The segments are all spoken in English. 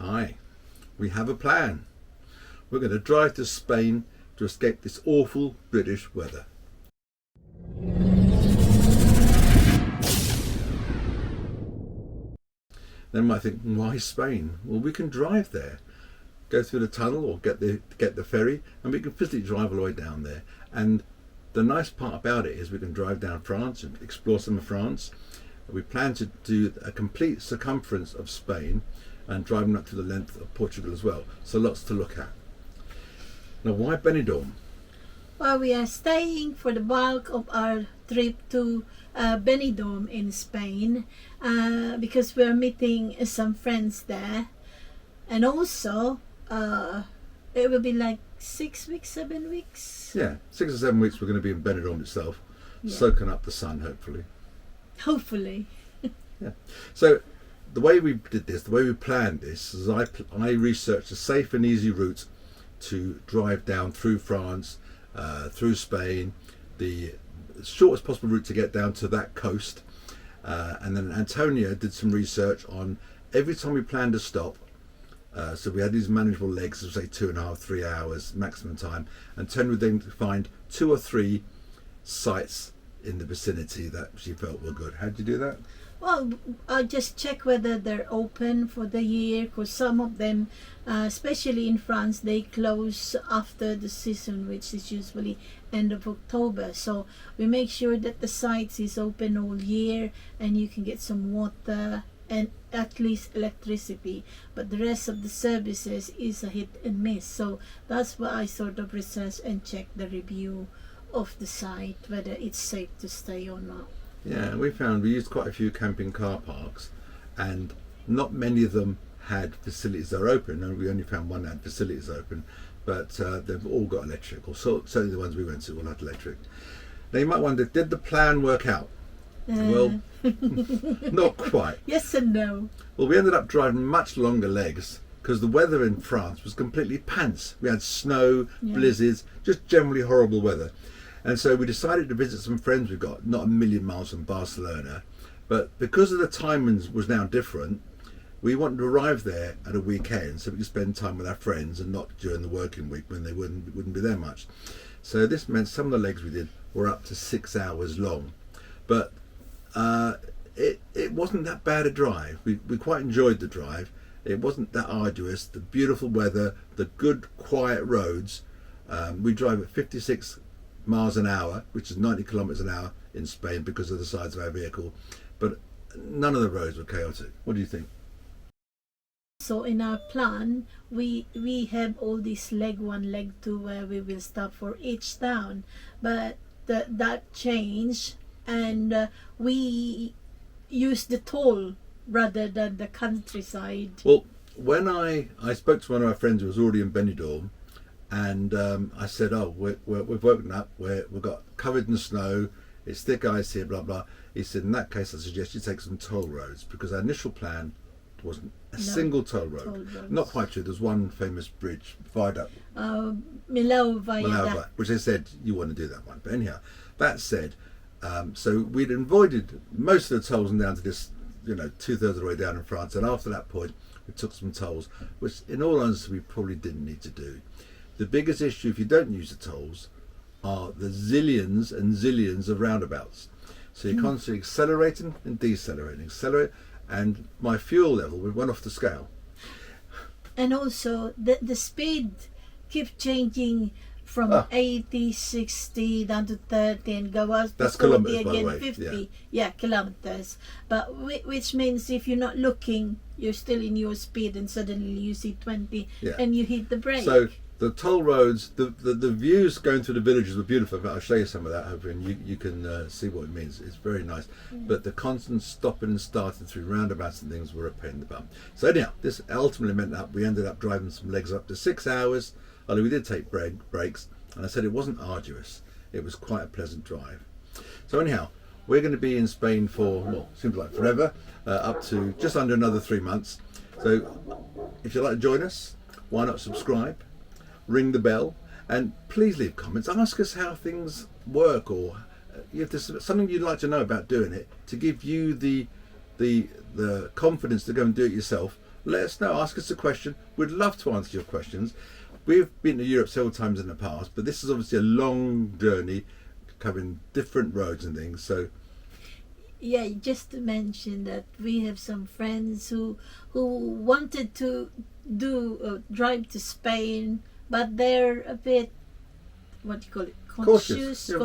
Hi, we have a plan. We're going to drive to Spain to escape this awful British weather. Then you might think, why Spain? Well, we can drive there, go through the tunnel or get the ferry, and we can physically drive all the way down there. And the nice part about it is we can drive down France and explore some of France. We plan to do a complete circumference of Spain and driving up to the length of Portugal as well. So lots to look at. Now, why Benidorm? Well, we are staying for the bulk of our trip to Benidorm in Spain because we're meeting some friends there. And also, it will be like 6 weeks, 7 weeks. Yeah, 6 or 7 weeks we're going to be in Benidorm itself, soaking up the sun, hopefully. Hopefully. Yeah. So the way we did this, the way we planned this, is I researched a safe and easy route to drive down through France, through Spain, the shortest possible route to get down to that coast. And then Antonia did some research on every time we planned a stop. So we had these manageable legs of say 2.5, 3 hours maximum time. Antonia would then find 2 or 3 sites in the vicinity that she felt were good. How'd you do that? Well, I just check whether they're open for the year, because some of them, especially in France, they close after the season, which is usually end of October. So we make sure that the site is open all year and you can get some water and at least electricity, but the rest of the services is a hit and miss. So that's why I sort of research and check the review of the site, whether it's safe to stay or not. Yeah, we used quite a few camping car parks, and not many of them had facilities that are open, and we only found one that had facilities open, but they've all got electric, or certainly the ones we went to all had electric. Now you might wonder, did the plan work out? Well, not quite. Yes and no. Well, we ended up driving much longer legs because the weather in France was completely pants. We had snow, blizzards, just generally horrible weather. And so we decided to visit some friends we've got, not a million miles from Barcelona, but because of the timings was now different, we wanted to arrive there at a weekend so we could spend time with our friends and not during the working week when they wouldn't be there much. So this meant some of the legs we did were up to 6 hours long, but it wasn't that bad a drive. We quite enjoyed the drive. It wasn't that arduous. The beautiful weather, the good quiet roads. We drive at 56 miles an hour, which is 90 kilometers an hour in Spain because of the size of our vehicle, but none of the roads were chaotic. What do you think? So in our plan, we have all these leg 1, leg 2 where we will stop for each town, but that changed, and we use the toll rather than the countryside. Well, when I spoke to one of our friends who was already in Benidorm, and I said, oh, we've woken up, we've got covered in snow, it's thick ice here, blah blah. He said, in that case I suggest you take some toll roads, because our initial plan wasn't a single toll road. Not quite true. There's one famous bridge, viaduct, Millau Viaduct, which they said you want to do that one. But anyhow, that said, so we'd avoided most of the tolls and down to this, 2/3 of the way down in France, and after that point we took some tolls, which in all honesty we probably didn't need to do. The biggest issue if you don't use the tolls are the zillions and zillions of roundabouts. So you're constantly accelerating and decelerating, and my fuel level went off the scale. And also the speed keeps changing from 80, 60 down to 30 and go up That's to 40 kilometers, by the again, way. 50. Yeah, kilometers. But which means if you're not looking, you're still in your speed, and suddenly you see 20 and you hit the brake. So the toll roads, the views going through the villages were beautiful, but I'll show you some of that hopefully, and you can see what it means. It's very nice. But the constant stopping and starting through roundabouts and things were a pain in the bum. So anyhow, this ultimately meant that we ended up driving some legs up to 6 hours, although we did take breaks, and I said it wasn't arduous. It was quite a pleasant drive. So anyhow, we're going to be in Spain for, well, seems like forever, up to just under another 3 months. So if you'd like to join us, why not subscribe? Ring the bell, and please leave comments. Ask us how things work, or if there's something you'd like to know about doing it, to give you the confidence to go and do it yourself, let us know, ask us a question. We'd love to answer your questions. We've been to Europe several times in the past, but this is obviously a long journey covering different roads and things. So Yeah, just to mention that we have some friends who wanted to drive to Spain, but they're a bit, what do you call it, cautious. Yeah,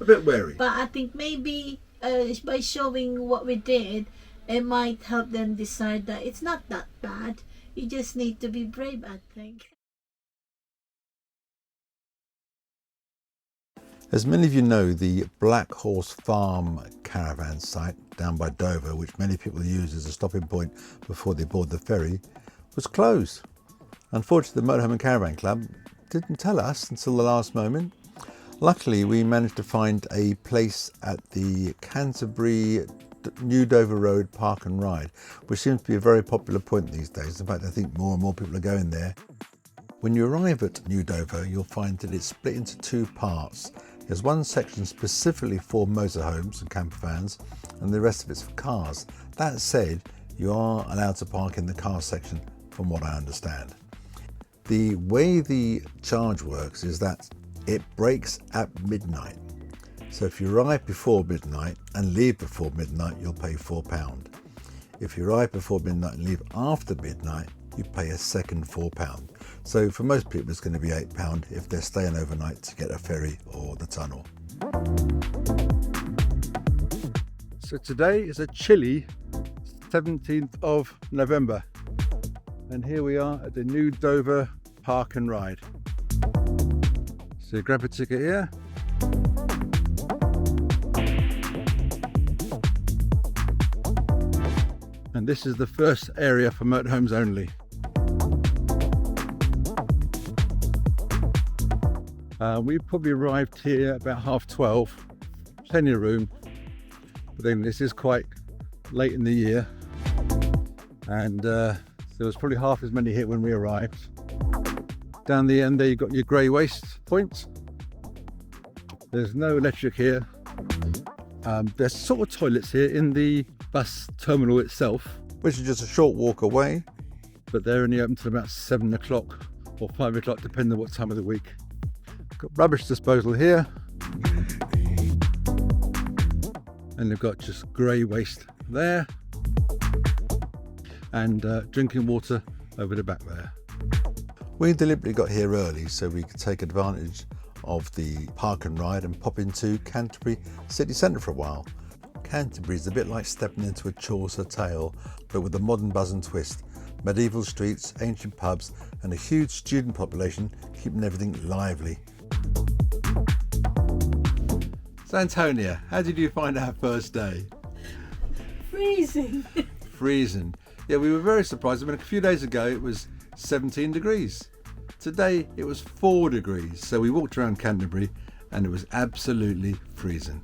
a bit wary. But I think maybe by showing what we did, it might help them decide that it's not that bad. You just need to be brave, I think. As many of you know, the Black Horse Farm caravan site down by Dover, which many people use as a stopping point before they board the ferry, was closed. Unfortunately, the Motorhome and Caravan Club didn't tell us until the last moment. Luckily, we managed to find a place at the Canterbury New Dover Road Park and Ride, which seems to be a very popular point these days. In fact, I think more and more people are going there. When you arrive at New Dover, you'll find that it's split into two parts. There's one section specifically for motorhomes and camper vans, and the rest of it's for cars. That said, you are allowed to park in the car section, from what I understand. The way the charge works is that it breaks at midnight. So if you arrive before midnight and leave before midnight, you'll pay £4. If you arrive before midnight and leave after midnight, you pay a second £4. So for most people it's going to be £8 if they're staying overnight to get a ferry or the tunnel. So today is a chilly 17th of November, and here we are at the New Dover Park and Ride. So grab a ticket here. And this is the first area for motorhomes only. We probably arrived here about 12:30, plenty of room, but then this is quite late in the year, and there was probably half as many here when we arrived. Down the end there you've got your grey waste point. There's no electric here. There's sort of toilets here in the bus terminal itself, which is just a short walk away, but they're only open till about 7 o'clock or 5 o'clock depending on what time of the week. Got rubbish disposal here, and they've got just grey waste there, and drinking water over the back there. We deliberately got here early so we could take advantage of the park and ride and pop into Canterbury city centre for a while. Canterbury is a bit like stepping into a Chaucer tale, but with a modern buzz and twist. Medieval streets, ancient pubs, and a huge student population keeping everything lively. So Antonia, how did you find our first day? Freezing. Freezing. Yeah, we were very surprised. I mean, a few days ago it was 17 degrees. Today it was 4 degrees. So we walked around Canterbury and it was absolutely freezing.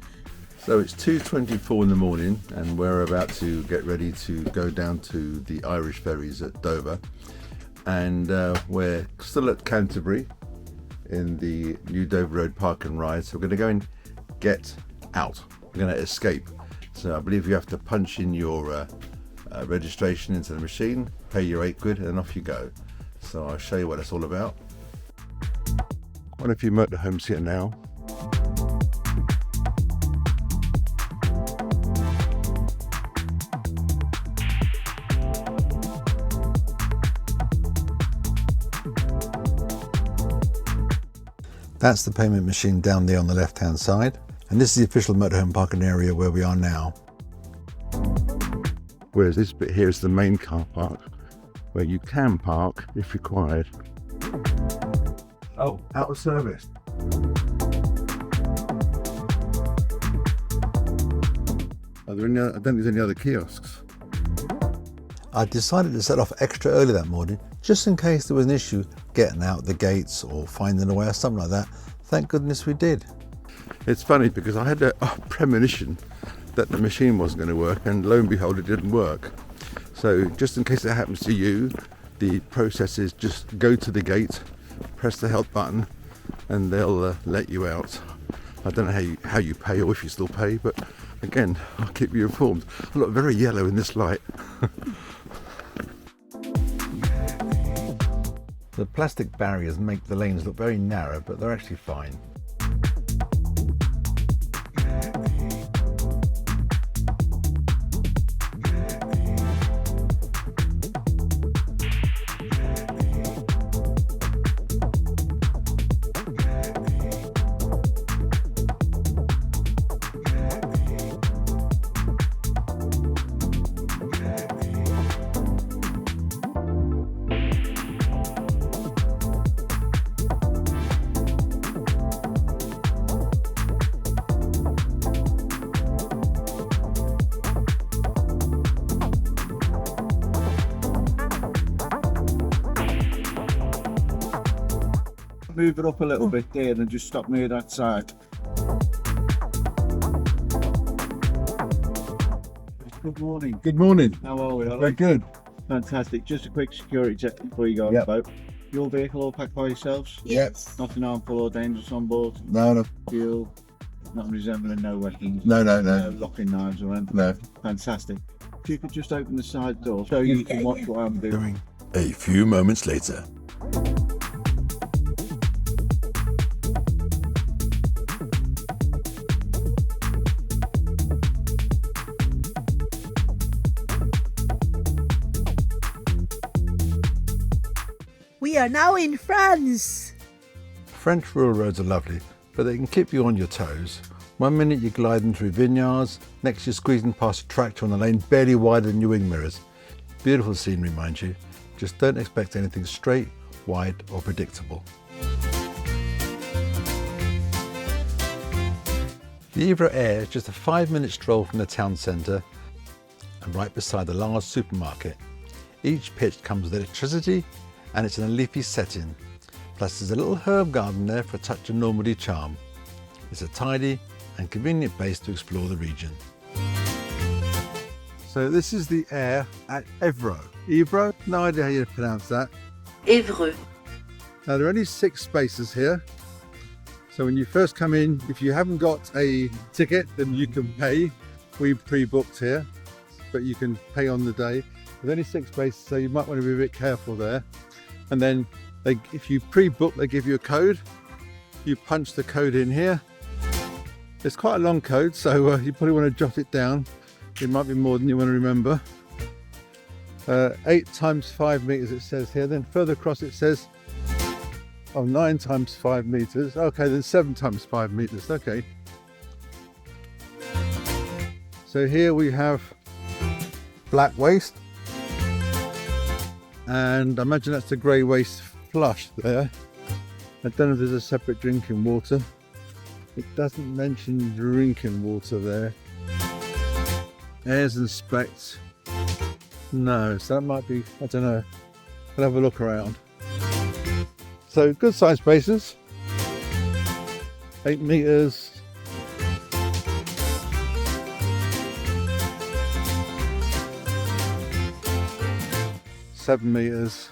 So it's 2:24 in the morning and we're about to get ready to go down to the Irish ferries at Dover. And we're still at Canterbury in the New Dover Road Park and Ride. So we're going to go and get out. We're going to escape. So I believe you have to punch in your registration into the machine, pay your £8 and off you go. So I'll show you what it's all about. One of your motorhomes here now. That's the payment machine down there on the left hand side, and this is the official motorhome parking area where we are now. Whereas this bit here is the main car park where you can park if required. Oh, out of service. Are there any? I don't think there's any other kiosks. I decided to set off extra early that morning just in case there was an issue getting out the gates or finding a way or something like that. Thank goodness we did. It's funny because I had a premonition that the machine wasn't going to work, and lo and behold it didn't work. So just in case it happens to you, the process is just go to the gate, press the help button, and they'll let you out. I don't know how you pay or if you still pay, but again, I'll keep you informed. I look very yellow in this light. The plastic barriers make the lanes look very narrow, but they're actually fine. Move it up a little bit there and just stop near that side. Good morning. Good morning. How are we? Very good. Fantastic. Just a quick security check before you go on the boat. Your vehicle all packed by yourselves? Yes. Nothing harmful or dangerous on board? No. Fuel? Nothing resembling no weapons? No. No locking knives or anything? No. Fantastic. If you could just open the side door so you can watch what I'm doing. A few moments later. We are now in France. French rural roads are lovely, but they can keep you on your toes. One minute you're gliding through vineyards, next you're squeezing past a tractor on the lane barely wider than your wing mirrors. Beautiful scenery, mind you. Just don't expect anything straight, wide or predictable. The Yvres Air is just a 5-minute stroll from the town centre and right beside the large supermarket. Each pitch comes with electricity and it's in a leafy setting. Plus there's a little herb garden there for a touch of Normandy charm. It's a tidy and convenient base to explore the region. So this is the Air at Évreux. Évreux? No idea how you pronounce that. Évreux. Now there are only 6 spaces here. So when you first come in, if you haven't got a ticket, then you can pay. We pre-booked here, but you can pay on the day. There's only 6 spaces, so you might want to be a bit careful there. And then if you pre-book, they give you a code. You punch the code in here. It's quite a long code, so you probably want to jot it down. It might be more than you want to remember. 8 times 5 meters it says here. Then further across it says 9 times 5 meters. Okay, then 7 times 5 meters. Okay. So here we have black waste. And I imagine that's the grey waste flush there. I don't know if there's a separate drinking water. It doesn't mention drinking water there. Airs and specs. No, so that might be, I don't know. I'll have a look around. So good sized spaces. 8 meters. Seven meters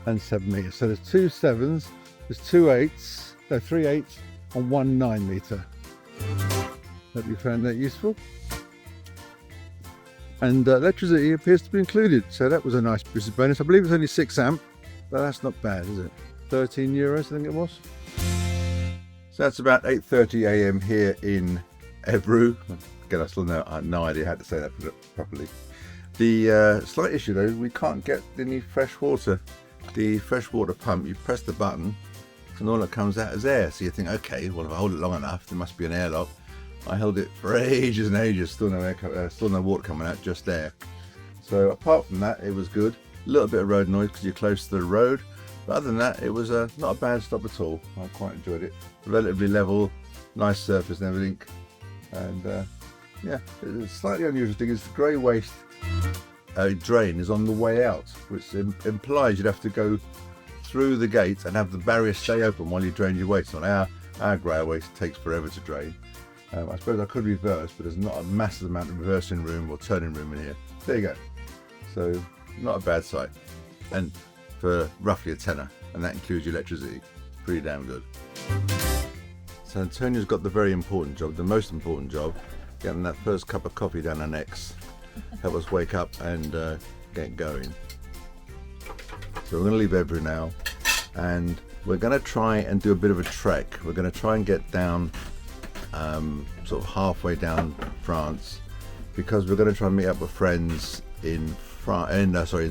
and 7 meters. So there's 2 7s, there's 2 8s, no 3 8s and 1 9 meter. Hope you found that useful. And electricity appears to be included, so that was a nice piece of bonus. I believe it's only 6 amp, but that's not bad, is it? 13 euros, I think it was. So that's about 8:30 a.m. here in Évreux. Again, I still have no idea how to say that properly. The slight issue though, we can't get any fresh water. The fresh water pump, you press the button and all that comes out is air. So you think, okay, well if I hold it long enough, there must be an airlock. I held it for ages and ages, still no water coming out, just air. So apart from that, it was good. A little bit of road noise because you're close to the road. But other than that, it was not a bad stop at all. I quite enjoyed it. Relatively level, nice surface and everything. And yeah, the slightly unusual thing is the grey waste drain is on the way out, which implies you'd have to go through the gate and have the barrier stay open while you drain your waste. On our grey waste takes forever to drain. I suppose I could reverse, but there's not a massive amount of reversing room or turning room in here. There you go. So not a bad site, and for roughly a tenner, and that includes your electricity. Pretty damn good. So Antonio's got the very important job, the most important job, getting that first cup of coffee down our necks. Help us wake up and get going. So we're going to leave Évry now, and we're going to try and do a bit of a trek. We're going to try and get down sort of halfway down France, because we're going to try and meet up with friends in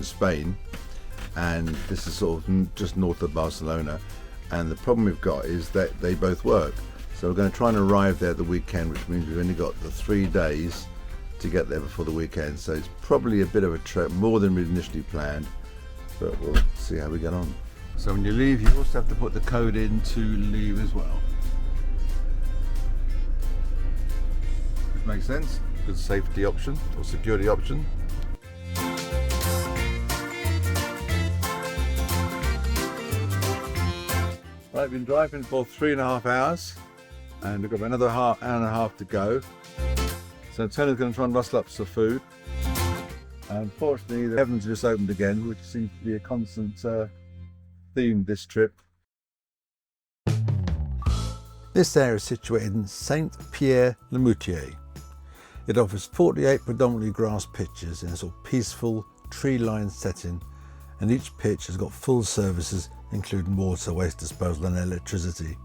Spain, and this is sort of just north of Barcelona. And the problem we've got is that they both work, so we're going to try and arrive there the weekend, which means we've only got the 3 days to get there before the weekend. So it's probably a bit of a trek, more than we initially planned, but we'll see how we get on. So when you leave, you also have to put the code in to leave as well, which makes sense. Good safety option or security option. Right, I've been driving for 3.5 hours, and we've got another hour and a half to go. So Tony's going to try and rustle up some food. Unfortunately, the heavens just opened again, which seems to be a constant theme this trip. This area is situated in Saint-Pierre-le-Moutier. It offers 48 predominantly grass pitches in a sort of peaceful, tree-lined setting, and each pitch has got full services including water, waste disposal and electricity.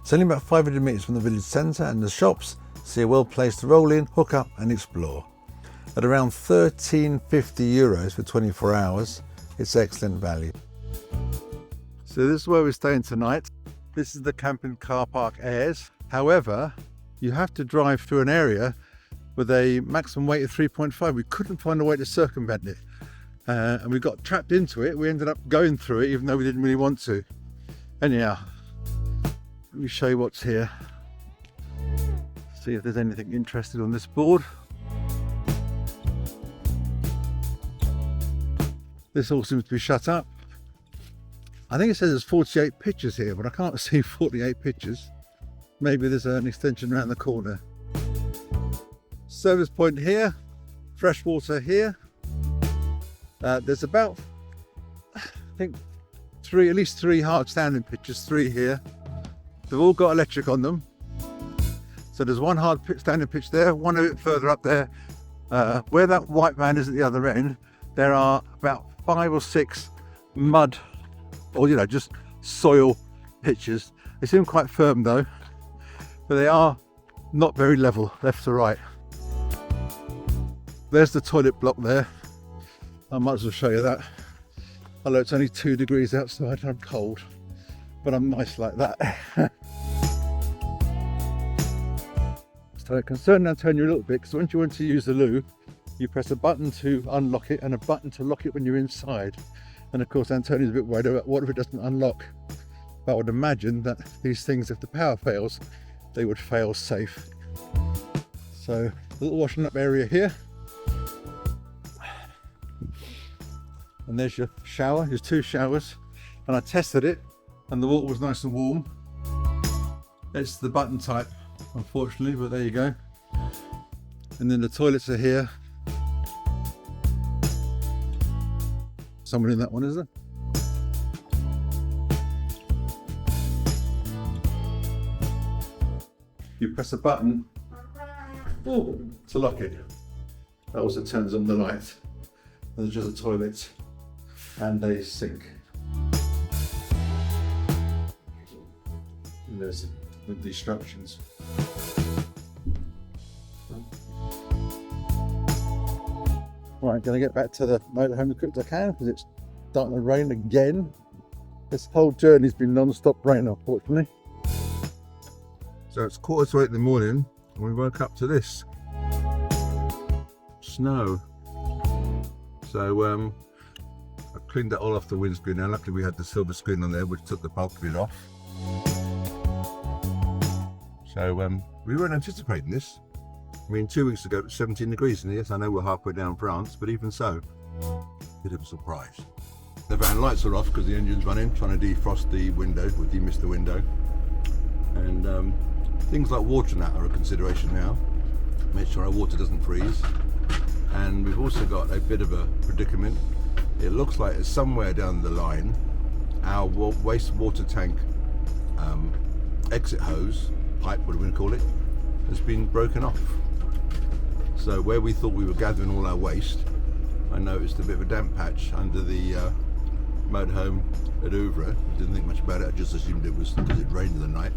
It's only about 500 metres from the village centre and the shops, so you're well placed to roll in, hook up and explore. At around €13.50 for 24 hours, it's excellent value. So this is where we're staying tonight. This is the camping car park Airs. However, you have to drive through an area with a maximum weight of 3.5. We couldn't find a way to circumvent it. And we got trapped into it. We ended up going through it even though we didn't really want to. Anyhow, let me show you what's here. See if there's anything interesting on this board. This all seems to be shut up. I think it says there's 48 pitches here, but I can't see 48 pitches. Maybe there's an extension around the corner. Service point here, fresh water here. There's about, I think, at least three hard standing pitches, 3 here. They've all got electric on them. So there's one hard standing pitch there, one a bit further up there. Where that white van is at the other end, there are about 5 or 6 mud, or just soil pitches. They seem quite firm though, but they are not very level, left to right. There's the toilet block there. I might as well show you that. Although it's only 2 degrees outside and I'm cold, but I'm nice like that. So it concerned Antonio a little bit, because once you want to use the loo, you press a button to unlock it and a button to lock it when you're inside. And of course Antonio's a bit worried about what if it doesn't unlock. But I would imagine that these things, if the power fails, they would fail safe. So a little washing up area here. And there's your shower. There's 2 showers, and I tested it and the water was nice and warm. It's the button type, unfortunately, but there you go. And then the toilets are here. Someone in that one, is there? You press a button to lock it. That also turns on the light. There's just a toilet and a sink. And there's the instructions. Right, gonna get back to the motorhome as quick as I can because it's starting to rain again. This whole journey's been non-stop rain, unfortunately. So it's 7:45 in the morning and we woke up to this. Snow. So I cleaned that all off the windscreen now. Luckily we had the silver screen on there which took the bulk of it off. So we weren't anticipating this. I mean, 2 weeks ago it was 17 degrees in here. Yes, I know we're halfway down France, but even so, bit of a surprise. The van lights are off because the engine's running, trying to defrost the window, or demist the window. And things like water and that are a consideration now. Make sure our water doesn't freeze. And we've also got a bit of a predicament. It looks like it's somewhere down the line, our wastewater tank exit hose, pipe, what do we call it, has been broken off. So where we thought we were gathering all our waste, I noticed a bit of a damp patch under the motorhome at Douvres. I didn't think much about it, I just assumed it was because it rained in the night.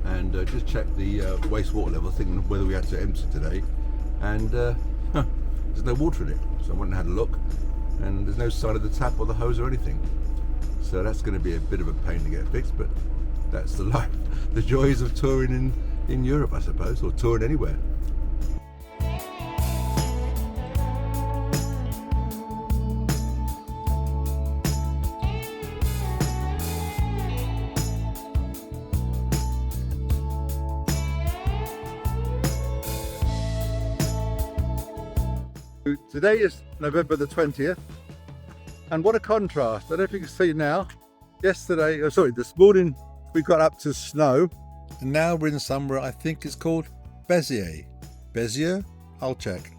And just checked the wastewater level, thinking of whether we had to empty today. And there's no water in it. So I went and had a look, and there's no sign of the tap or the hose or anything. So that's going to be a bit of a pain to get fixed, but that's the life, the joys of touring in Europe, I suppose, or touring anywhere. Today is November the 20th, and what a contrast. I don't know if you can see now. This morning we got up to snow, and now we're in somewhere I think is called Béziers. Béziers? I'll check.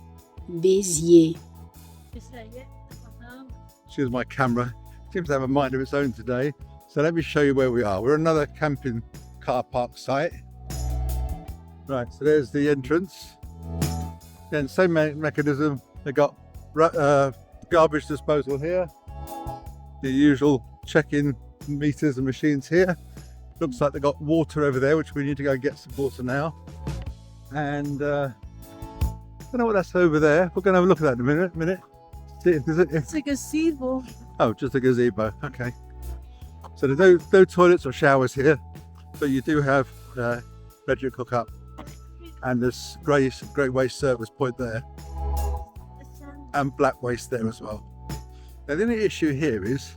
Béziers. Excuse my camera, seems to have a mind of its own today. So let me show you where we are. We're another camping car park site. Right, so there's the entrance. Again, same mechanism. They got garbage disposal here. The usual check-in meters and machines here. Looks like they got water over there, which we need to go and get some water now. And I don't know what that's over there. We're going to have a look at that in a minute. See, It's a gazebo. Oh, just a gazebo. Okay. So there's no toilets or showers here, but you do have bedroom hookup, and this great waste service point there, and black waste there as well. Now the only issue here is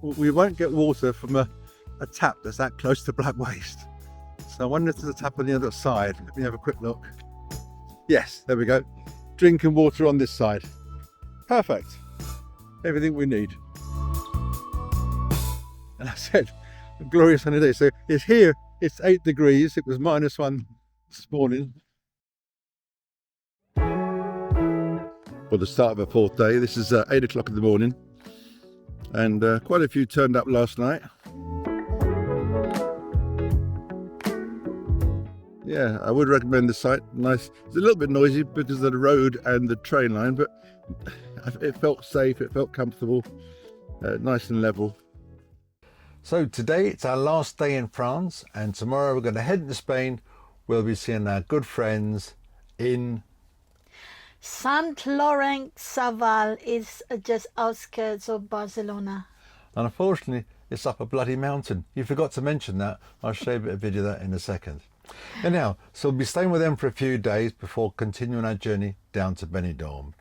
we won't get water from a tap that's that close to black waste. So I wonder if there's a tap on the other side. Let me have a quick look. Yes, there we go. Drinking water on this side. Perfect. Everything we need. And I said, a glorious sunny day. So it's here, it's 8 degrees. It was -1 this morning. For the start of a 4th day. This is 8 o'clock in the morning, and quite a few turned up last night. Yeah, I would recommend the site. Nice. It's a little bit noisy because of the road and the train line, but it felt safe, it felt comfortable, nice and level. So today it's our last day in France, and tomorrow we're going to head into Spain. We'll be seeing our good friends in Saint Laurent Saval is just outskirts of Barcelona. And unfortunately, it's up a bloody mountain. You forgot to mention that. I'll show you a bit of video of that in a second. Anyhow, so we'll be staying with them for a few days before continuing our journey down to Benidorm.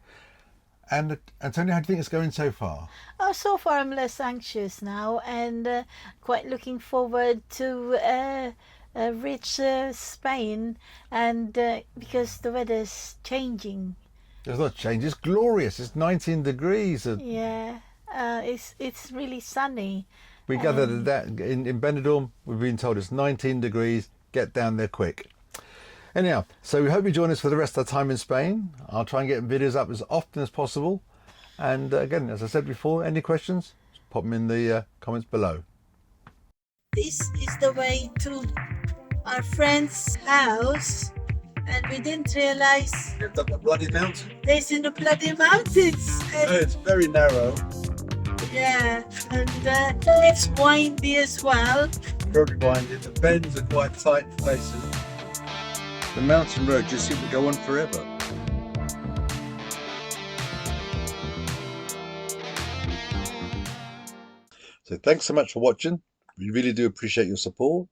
And Antonio, how do you think it's going so far? Oh, so far I'm less anxious now, and quite looking forward to reach Spain, and because the weather's changing. There's not change. It's glorious. It's 19 degrees. Yeah, it's really sunny. We gathered that in Benidorm. We've been told it's 19 degrees. Get down there quick. Anyhow, so we hope you join us for the rest of the time in Spain. I'll try and get videos up as often as possible. And again, as I said before, any questions, pop them in the comments below. This is the way to our friend's house, and we didn't realize It's up a bloody mountain. there's in the bloody mountains. It's very narrow. Yeah, and it's windy as well. Very windy. The bends are quite tight places. The mountain road just seems to go on forever. So thanks so much for watching. We really do appreciate your support.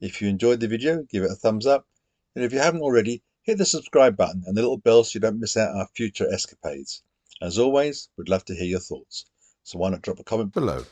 If you enjoyed the video, give it a thumbs up. And if you haven't already, hit the subscribe button and the little bell so you don't miss out our future escapades. As always, we'd love to hear your thoughts. So why not drop a comment below.